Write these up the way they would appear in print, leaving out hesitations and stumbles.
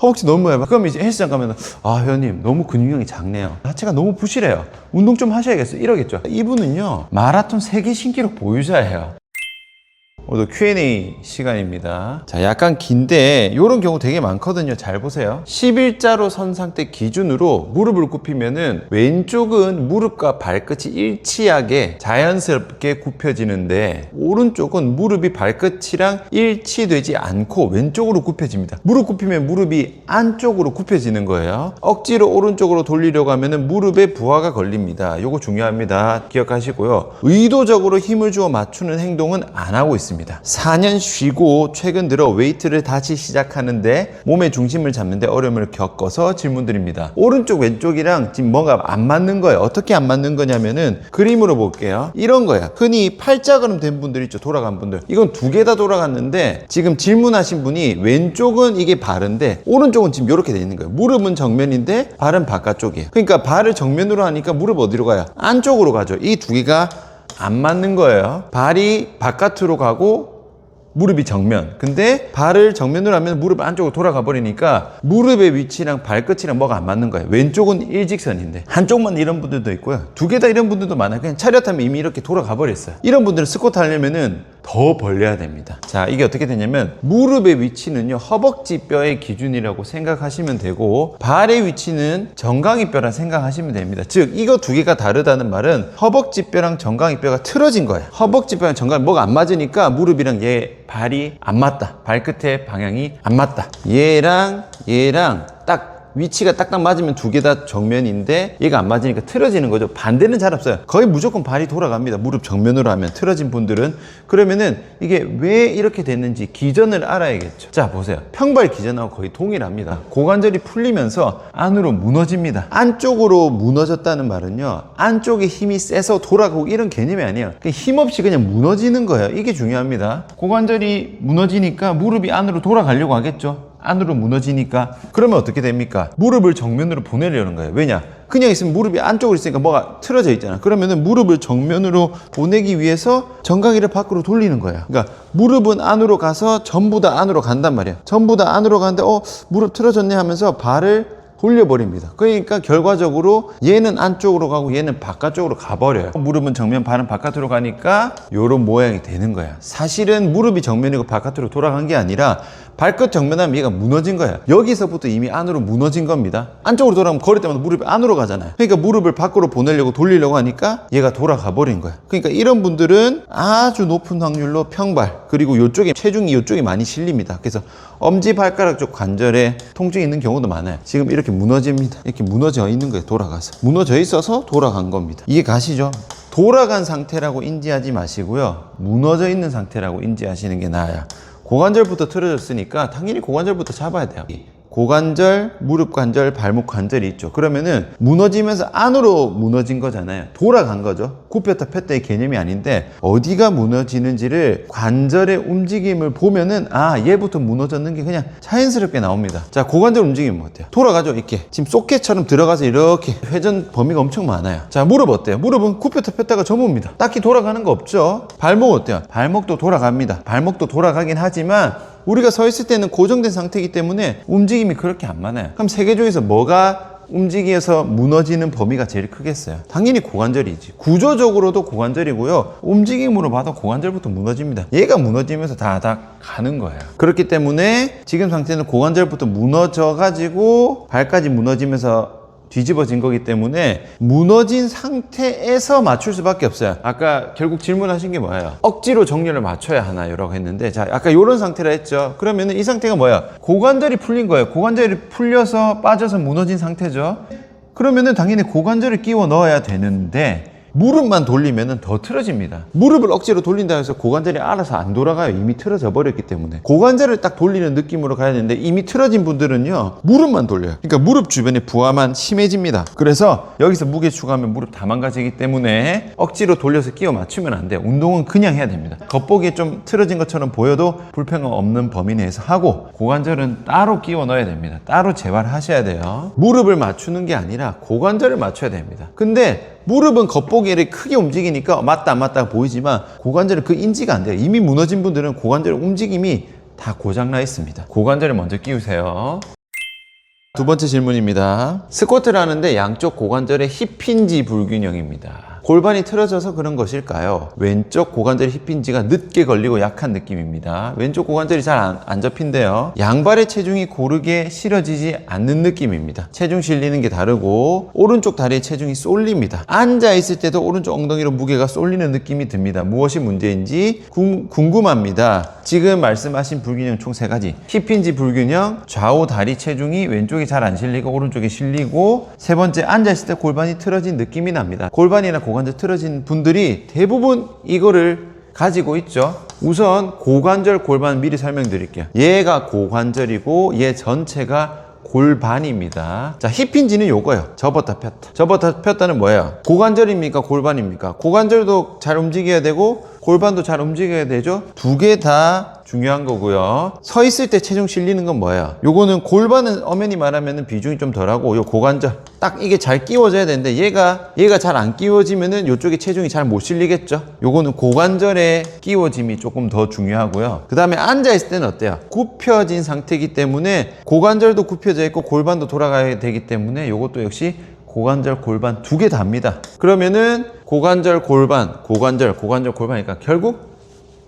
허벅지 너무 얇아. 그럼 이제 헬스장 가면 아 회원님 너무 근육량이 작네요, 하체가 너무 부실해요, 운동 좀 하셔야겠어, 이러겠죠. 이분은요 마라톤 세계 신기록 보유자예요. 오늘 Q&A 시간입니다. 자, 약간 긴데 이런 경우 되게 많거든요. 잘 보세요. 11자로 선 상태 기준으로 무릎을 굽히면은 왼쪽은 무릎과 발끝이 일치하게 자연스럽게 굽혀지는데 오른쪽은 무릎이 발끝이랑 일치되지 않고 왼쪽으로 굽혀집니다. 무릎 굽히면 무릎이 안쪽으로 굽혀지는 거예요. 억지로 오른쪽으로 돌리려고 하면은 무릎에 부하가 걸립니다. 요거 중요합니다. 기억하시고요. 의도적으로 힘을 주어 맞추는 행동은 안 하고 있습니다. 4년 쉬고 최근 들어 웨이트를 다시 시작하는데 몸의 중심을 잡는데 어려움을 겪어서 질문드립니다. 오른쪽 왼쪽이랑 지금 뭔가 안 맞는 거예요. 어떻게 안 맞는 거냐면은 그림으로 볼게요. 이런 거야. 흔히 팔자그름 된 분들 있죠, 돌아간 분들. 이건 두 개 다 돌아갔는데 지금 질문하신 분이 왼쪽은 이게 발인데 오른쪽은 지금 이렇게 돼 있는 거예요. 무릎은 정면인데 발은 바깥쪽이에요. 그러니까 발을 정면으로 하니까 무릎 어디로 가요? 안쪽으로 가죠. 이 두 개가 안 맞는 거예요. 발이 바깥으로 가고 무릎이 정면. 근데 발을 정면으로 하면 무릎 안쪽으로 돌아가 버리니까 무릎의 위치랑 발끝이랑 뭐가 안 맞는 거예요. 왼쪽은 일직선인데 한쪽만 이런 분들도 있고요. 두 개 다 이런 분들도 많아요. 그냥 차렷하면 이미 이렇게 돌아가 버렸어요. 이런 분들은 스쿼트 하려면은 더 벌려야 됩니다. 자, 이게 어떻게 되냐면 무릎의 위치는요 허벅지 뼈의 기준이라고 생각하시면 되고 발의 위치는 정강이 뼈라 생각하시면 됩니다. 즉 이거 두 개가 다르다는 말은 허벅지 뼈랑 정강이 뼈가 틀어진 거예요. 허벅지 뼈랑 정강이 뭐가 안 맞으니까 무릎이랑 얘 발이 안 맞다, 발끝의 방향이 안 맞다. 얘랑 딱 위치가 딱딱 맞으면 두 개 다 정면인데 얘가 안 맞으니까 틀어지는 거죠. 반대는 잘 없어요. 거의 무조건 발이 돌아갑니다. 무릎 정면으로 하면 틀어진 분들은. 그러면은 이게 왜 이렇게 됐는지 기전을 알아야겠죠. 자, 보세요. 평발 기전하고 거의 동일합니다. 고관절이 풀리면서 안으로 무너집니다. 안쪽으로 무너졌다는 말은요 안쪽에 힘이 세서 돌아가고 이런 개념이 아니에요. 힘없이 그냥 무너지는 거예요. 이게 중요합니다. 고관절이 무너지니까 무릎이 안으로 돌아가려고 하겠죠. 안으로 무너지니까. 그러면 어떻게 됩니까? 무릎을 정면으로 보내려는 거예요. 왜냐? 그냥 있으면 무릎이 안쪽으로 있으니까 뭐가 틀어져 있잖아. 그러면은 무릎을 정면으로 보내기 위해서 정강이를 밖으로 돌리는 거야. 그러니까 무릎은 안으로 가서 전부 다 안으로 간단 말이야. 전부 다 안으로 가는데 무릎 틀어졌네 하면서 발을 돌려버립니다. 그러니까 결과적으로 얘는 안쪽으로 가고 얘는 바깥쪽으로 가버려요. 무릎은 정면, 발은 바깥으로 가니까 이런 모양이 되는 거야. 사실은 무릎이 정면이고 바깥으로 돌아간 게 아니라 발끝 정면하면 얘가 무너진 거야. 여기서부터 이미 안으로 무너진 겁니다. 안쪽으로 돌아가면 걸을 때마다 무릎이 안으로 가잖아요. 그러니까 무릎을 밖으로 보내려고 돌리려고 하니까 얘가 돌아가 버린 거야. 그러니까 이런 분들은 아주 높은 확률로 평발, 그리고 이쪽에 체중이 이쪽에 많이 실립니다. 그래서 엄지발가락 쪽 관절에 통증이 있는 경우도 많아요. 지금 이렇게 무너집니다. 이렇게 무너져 있는 거예요. 돌아가서 무너져 있어서 돌아간 겁니다. 이해 가시죠? 돌아간 상태라고 인지하지 마시고요 무너져 있는 상태라고 인지하시는 게 나아요. 고관절부터 틀어졌으니까 당연히 고관절부터 잡아야 돼요. 고관절, 무릎 관절, 발목 관절이 있죠. 그러면은 무너지면서 안으로 무너진 거잖아요. 돌아간 거죠. 굽혔다 폈다의 개념이 아닌데 어디가 무너지는지를 관절의 움직임을 보면은 얘부터 무너졌는 게 그냥 자연스럽게 나옵니다. 자, 고관절 움직이면 어때요? 돌아가죠. 이렇게 지금 소켓처럼 들어가서 이렇게 회전 범위가 엄청 많아요. 자, 무릎 어때요? 무릎은 굽혔다 폈다가 전부입니다. 딱히 돌아가는 거 없죠. 발목 어때요? 발목도 돌아갑니다. 발목도 돌아가긴 하지만 우리가 서 있을 때는 고정된 상태이기 때문에 움직임이 그렇게 안 많아요. 그럼 세 개 중에서 뭐가 움직여서 무너지는 범위가 제일 크겠어요? 당연히 고관절이지. 구조적으로도 고관절이고요 움직임으로 봐도 고관절부터 무너집니다. 얘가 무너지면서 다 가는 거예요. 그렇기 때문에 지금 상태는 고관절부터 무너져 가지고 발까지 무너지면서 뒤집어진 거기 때문에 무너진 상태에서 맞출 수밖에 없어요. 아까 결국 질문하신 게 뭐예요? 억지로 정렬을 맞춰야 하나요? 라고 했는데, 자, 아까 이런 상태라 했죠. 그러면은 이 상태가 뭐야? 고관절이 풀린 거예요. 고관절이 풀려서 빠져서 무너진 상태죠. 그러면은 당연히 고관절을 끼워 넣어야 되는데 무릎만 돌리면 더 틀어집니다. 무릎을 억지로 돌린다 해서 고관절이 알아서 안 돌아가요. 이미 틀어져 버렸기 때문에. 고관절을 딱 돌리는 느낌으로 가야 되는데 이미 틀어진 분들은요 무릎만 돌려요. 그러니까 무릎 주변에 부하만 심해집니다. 그래서 여기서 무게 추가하면 무릎 다 망가지기 때문에 억지로 돌려서 끼워 맞추면 안 돼요. 운동은 그냥 해야 됩니다. 겉보기에 좀 틀어진 것처럼 보여도 불평은 없는 범위 내에서 하고, 고관절은 따로 끼워 넣어야 됩니다. 따로 재활하셔야 돼요. 무릎을 맞추는 게 아니라 고관절을 맞춰야 됩니다. 근데 무릎은 겉보기에 크게 움직이니까 맞다 안 맞다 보이지만 고관절은 그 인지가 안 돼요. 이미 무너진 분들은 고관절 움직임이 다 고장나 있습니다. 고관절을 먼저 끼우세요. 두 번째 질문입니다. 스쿼트를 하는데 양쪽 고관절에 힙힌지 불균형입니다. 골반이 틀어져서 그런 것일까요? 왼쪽 고관절의 힙힌지가 늦게 걸리고 약한 느낌입니다. 왼쪽 고관절이 잘 안 접힌대요. 양발의 체중이 고르게 실어지지 않는 느낌입니다. 체중 실리는 게 다르고 오른쪽 다리에 체중이 쏠립니다. 앉아있을 때도 오른쪽 엉덩이로 무게가 쏠리는 느낌이 듭니다. 무엇이 문제인지 궁금합니다. 지금 말씀하신 불균형 총 3가지. 힙힌지 불균형, 좌우 다리 체중이 왼쪽이 잘 안 실리고 오른쪽이 실리고, 세 번째 앉아있을 때 골반이 틀어진 느낌이 납니다. 골반이나 고관절 틀어진 분들이 대부분 이거를 가지고 있죠. 우선 고관절, 골반 미리 설명드릴게요. 얘가 고관절이고 얘 전체가 골반입니다. 자, 힙힌지는 요거예요. 접었다 폈다. 접었다 폈다는 뭐예요? 고관절입니까? 골반입니까? 고관절도 잘 움직여야 되고 골반도 잘 움직여야 되죠. 두 개 다 중요한 거고요. 서 있을 때 체중 실리는 건 뭐예요? 요거는 골반은 엄연히 말하면 비중이 좀 덜하고 요 고관절 딱 이게 잘 끼워져야 되는데 얘가 잘 안 끼워지면은 요쪽에 체중이 잘 못 실리겠죠. 요거는 고관절의 끼워짐이 조금 더 중요하고요. 그 다음에 앉아 있을 때는 어때요? 굽혀진 상태이기 때문에 고관절도 굽혀져 있고 골반도 돌아가야 되기 때문에 요것도 역시 고관절, 골반 두 개 다입니다. 그러면은 고관절, 골반, 고관절, 골반이니까 결국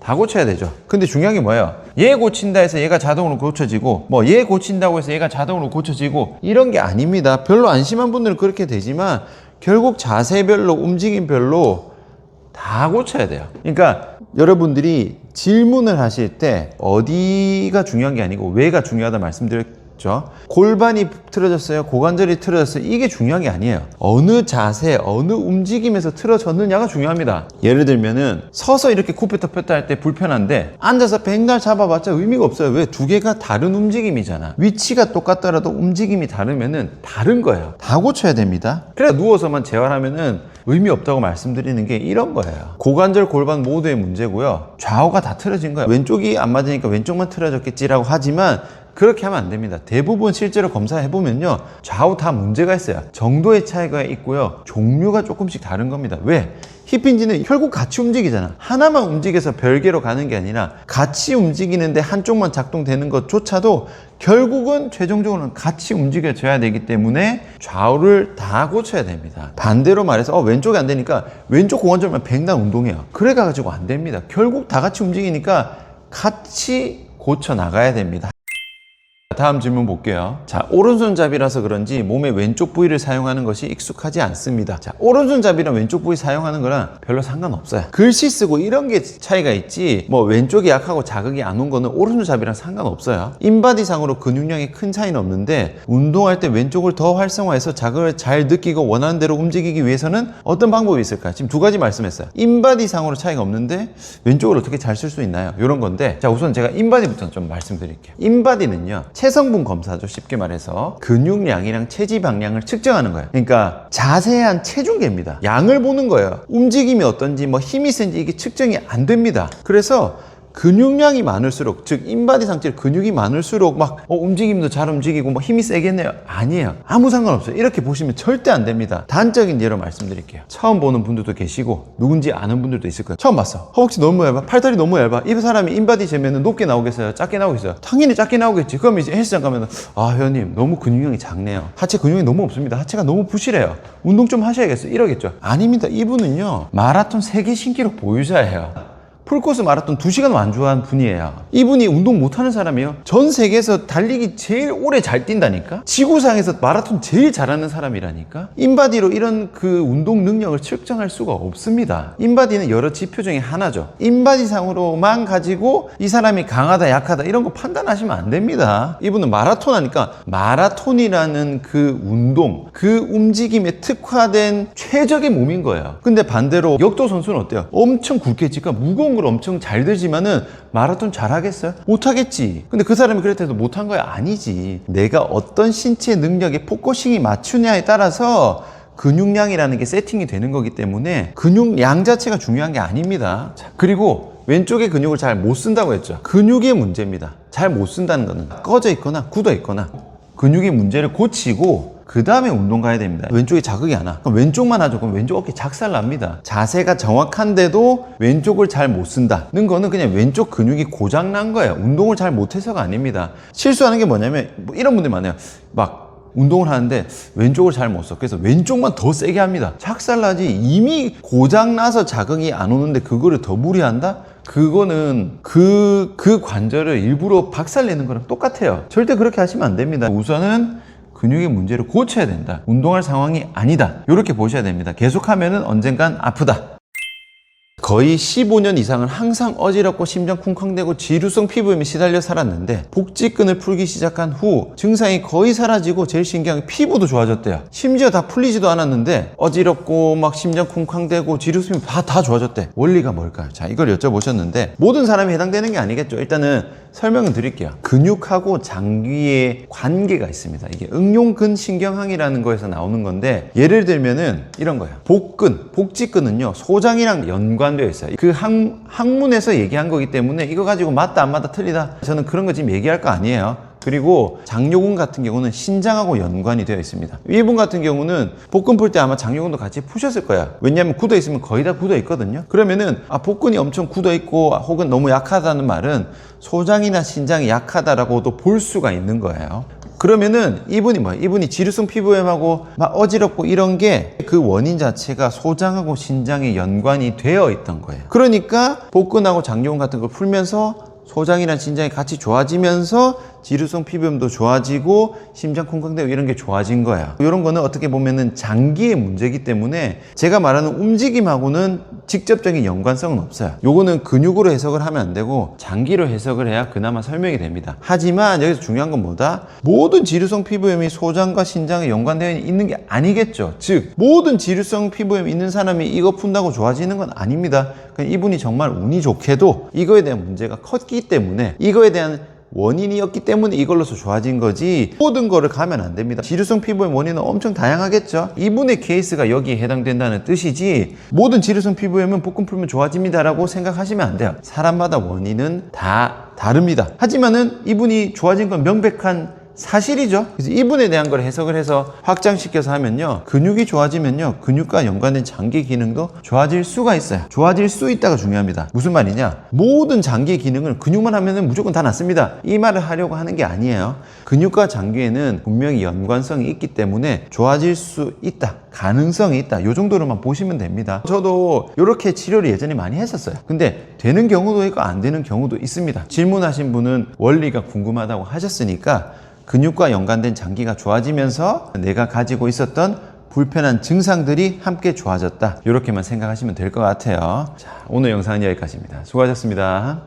다 고쳐야 되죠. 근데 중요한 게 뭐예요? 얘 고친다 해서 얘가 자동으로 고쳐지고 뭐 얘 고친다고 해서 얘가 자동으로 고쳐지고 이런 게 아닙니다. 별로 안 심한 분들은 그렇게 되지만 결국 자세별로 움직임별로 다 고쳐야 돼요. 그러니까 여러분들이 질문을 하실 때 어디가 중요한 게 아니고 왜가 중요하다 말씀드렸죠. 골반이 틀어졌어요, 고관절이 틀어졌어요, 이게 중요한 게 아니에요. 어느 자세, 어느 움직임에서 틀어졌느냐가 중요합니다. 예를 들면은 서서 이렇게 굽혔다 폈다 할 때 불편한데 앉아서 백날 잡아봤자 의미가 없어요. 왜? 두 개가 다른 움직임이잖아. 위치가 똑같더라도 움직임이 다르면은 다른 거예요. 다 고쳐야 됩니다. 그래서 누워서만 재활하면은 의미 없다고 말씀드리는 게 이런 거예요. 고관절, 골반 모두의 문제고요. 좌우가 다 틀어진 거예요. 왼쪽이 안 맞으니까 왼쪽만 틀어졌겠지라고 하지만 그렇게 하면 안 됩니다. 대부분 실제로 검사해보면요, 좌우 다 문제가 있어요. 정도의 차이가 있고요, 종류가 조금씩 다른 겁니다. 왜? 힙힌지는 결국 같이 움직이잖아. 하나만 움직여서 별개로 가는 게 아니라 같이 움직이는데 한쪽만 작동되는 것조차도 결국은 최종적으로는 같이 움직여져야 되기 때문에 좌우를 다 고쳐야 됩니다. 반대로 말해서 왼쪽이 안 되니까 왼쪽 고관절만 백날 운동해요. 그래가지고 안 됩니다. 결국 다 같이 움직이니까 같이 고쳐 나가야 됩니다. 다음 질문 볼게요. 자, 오른손잡이라서 그런지 몸의 왼쪽 부위를 사용하는 것이 익숙하지 않습니다. 자, 오른손잡이랑 왼쪽 부위 사용하는 거랑 별로 상관없어요. 글씨 쓰고 이런 게 차이가 있지 뭐 왼쪽이 약하고 자극이 안 온 거는 오른손잡이랑 상관없어요. 인바디상으로 근육량이 큰 차이는 없는데 운동할 때 왼쪽을 더 활성화해서 자극을 잘 느끼고 원하는 대로 움직이기 위해서는 어떤 방법이 있을까요? 지금 2가지 말씀했어요. 인바디상으로 차이가 없는데 왼쪽을 어떻게 잘 쓸 수 있나요? 이런 건데, 자, 우선 제가 인바디부터 좀 말씀드릴게요. 인바디는요, 체성분 검사죠. 쉽게 말해서 근육량이랑 체지방량을 측정하는 거예요. 그러니까 자세한 체중계입니다. 양을 보는 거예요. 움직임이 어떤지 뭐 힘이 센지 이게 측정이 안 됩니다. 그래서 근육량이 많을수록, 즉 인바디 상체 근육이 많을수록 막 움직임도 잘 움직이고 뭐 힘이 세겠네요. 아니에요. 아무 상관없어요. 이렇게 보시면 절대 안 됩니다. 단적인 예로 말씀드릴게요. 처음 보는 분들도 계시고 누군지 아는 분들도 있을 거예요. 처음 봤어. 허벅지 너무 얇아, 팔다리 너무 얇아. 이 사람이 인바디 재면 높게 나오겠어요? 작게 나오겠어요? 당연히 작게 나오겠지. 그럼 이제 헬스장 가면 회원님 너무 근육량이 작네요. 하체 근육이 너무 없습니다. 하체가 너무 부실해요. 운동 좀 하셔야겠어요. 이러겠죠. 아닙니다. 이분은요, 마라톤 세계 신기록 보유자예요. 풀코스 마라톤 2시간 완주한 분이에요. 이분이 운동 못하는 사람이에요. 전 세계에서 달리기 제일 오래 잘 뛴다니까? 지구상에서 마라톤 제일 잘하는 사람이라니까? 인바디로 이런 그 운동 능력을 측정할 수가 없습니다. 인바디는 여러 지표 중에 하나죠. 인바디상으로만 가지고 이 사람이 강하다 약하다 이런 거 판단하시면 안 됩니다. 이분은 마라톤 하니까 마라톤이라는 그 운동, 그 움직임에 특화된 최적의 몸인 거예요. 근데 반대로 역도 선수는 어때요? 엄청 굵게 지니까 무거운 걸 엄청 잘 들지만은 마라톤 잘하겠어요? 못하겠지. 근데 그 사람이 그랬다고 해서 못한 거야? 아니지. 내가 어떤 신체 능력에 포커싱이 맞추냐에 따라서 근육량이라는 게 세팅이 되는 거기 때문에 근육량 자체가 중요한 게 아닙니다. 자, 그리고 왼쪽의 근육을 잘 못 쓴다고 했죠. 근육의 문제입니다. 잘 못 쓴다는 거는 꺼져 있거나 굳어 있거나 근육의 문제를 고치고 그 다음에 운동 가야 됩니다. 왼쪽에 자극이 안 와. 그럼 왼쪽만 하죠. 그럼 왼쪽 어깨 작살 납니다. 자세가 정확한데도 왼쪽을 잘 못 쓴다는 거는 그냥 왼쪽 근육이 고장 난 거예요. 운동을 잘 못해서가 아닙니다. 실수하는 게 뭐냐면 뭐 이런 분들 많아요. 막 운동을 하는데 왼쪽을 잘 못 써. 그래서 왼쪽만 더 세게 합니다. 착살나지. 이미 고장나서 자극이 안 오는데 그거를 더 무리한다? 그거는 그 관절을 일부러 박살내는 거랑 똑같아요. 절대 그렇게 하시면 안 됩니다. 우선은 근육의 문제를 고쳐야 된다. 운동할 상황이 아니다. 이렇게 보셔야 됩니다. 계속하면은 언젠간 아프다. 거의 15년 이상은 항상 어지럽고 심장 쿵쾅대고 지루성 피부염에 시달려 살았는데 복직근을 풀기 시작한 후 증상이 거의 사라지고 제일 신기한 게 피부도 좋아졌대요. 심지어 다 풀리지도 않았는데 어지럽고 막 심장 쿵쾅대고 지루성이 다 좋아졌대. 원리가 뭘까요? 자, 이걸 여쭤보셨는데 모든 사람이 해당되는 게 아니겠죠. 일단은 설명을 드릴게요. 근육하고 장기의 관계가 있습니다. 이게 응용근신경항이라는 거에서 나오는 건데 예를 들면은 이런 거예요. 복직근은요 소장이랑 연관되어 있어요. 그 학문에서 얘기한 거기 때문에 이거 가지고 맞다 안 맞다 틀리다 저는 그런 거 지금 얘기할 거 아니에요. 그리고 장요근 같은 경우는 신장하고 연관이 되어 있습니다. 이분 같은 경우는 복근 풀 때 아마 장요근도 같이 푸셨을 거야. 왜냐하면 굳어 있으면 거의 다 굳어 있거든요. 그러면은 복근이 엄청 굳어 있고 혹은 너무 약하다는 말은 소장이나 신장이 약하다라고도 볼 수가 있는 거예요. 그러면은 이분이 지루성 피부염하고 막 어지럽고 이런 게 그 원인 자체가 소장하고 신장에 연관이 되어 있던 거예요. 그러니까 복근하고 장요근 같은 걸 풀면서 소장이나 신장이 같이 좋아지면서 지루성 피부염도 좋아지고 심장 쿵쾅대고 이런 게 좋아진 거야. 이런 거는 어떻게 보면은 장기의 문제이기 때문에 제가 말하는 움직임하고는 직접적인 연관성은 없어요. 요거는 근육으로 해석을 하면 안 되고 장기로 해석을 해야 그나마 설명이 됩니다. 하지만 여기서 중요한 건 뭐다? 모든 지루성 피부염이 소장과 신장에 연관되어 있는 게 아니겠죠. 즉 모든 지루성 피부염 있는 사람이 이거 푼다고 좋아지는 건 아닙니다. 이분이 정말 운이 좋게도 이거에 대한 문제가 컸기 때문에 이거에 대한 원인이었기 때문에 이걸로서 좋아진 거지 모든 거를 가면 안 됩니다. 지루성 피부의 원인은 엄청 다양하겠죠. 이분의 케이스가 여기에 해당된다는 뜻이지 모든 지루성 피부염은 복근 풀면 좋아집니다 라고 생각하시면 안 돼요. 사람마다 원인은 다 다릅니다. 하지만은 이분이 좋아진 건 명백한 사실이죠. 그래서 이분에 대한 걸 해석을 해서 확장시켜서 하면요 근육이 좋아지면요 근육과 연관된 장기 기능도 좋아질 수가 있어요. 좋아질 수 있다가 중요합니다. 무슨 말이냐, 모든 장기 기능을 근육만 하면은 무조건 다 낫습니다 이 말을 하려고 하는 게 아니에요. 근육과 장기에는 분명히 연관성이 있기 때문에 좋아질 수 있다, 가능성이 있다, 이 정도로만 보시면 됩니다. 저도 이렇게 치료를 예전에 많이 했었어요. 근데 되는 경우도 있고 안 되는 경우도 있습니다. 질문하신 분은 원리가 궁금하다고 하셨으니까 근육과 연관된 장기가 좋아지면서 내가 가지고 있었던 불편한 증상들이 함께 좋아졌다, 이렇게만 생각하시면 될 것 같아요. 자, 오늘 영상은 여기까지입니다. 수고하셨습니다.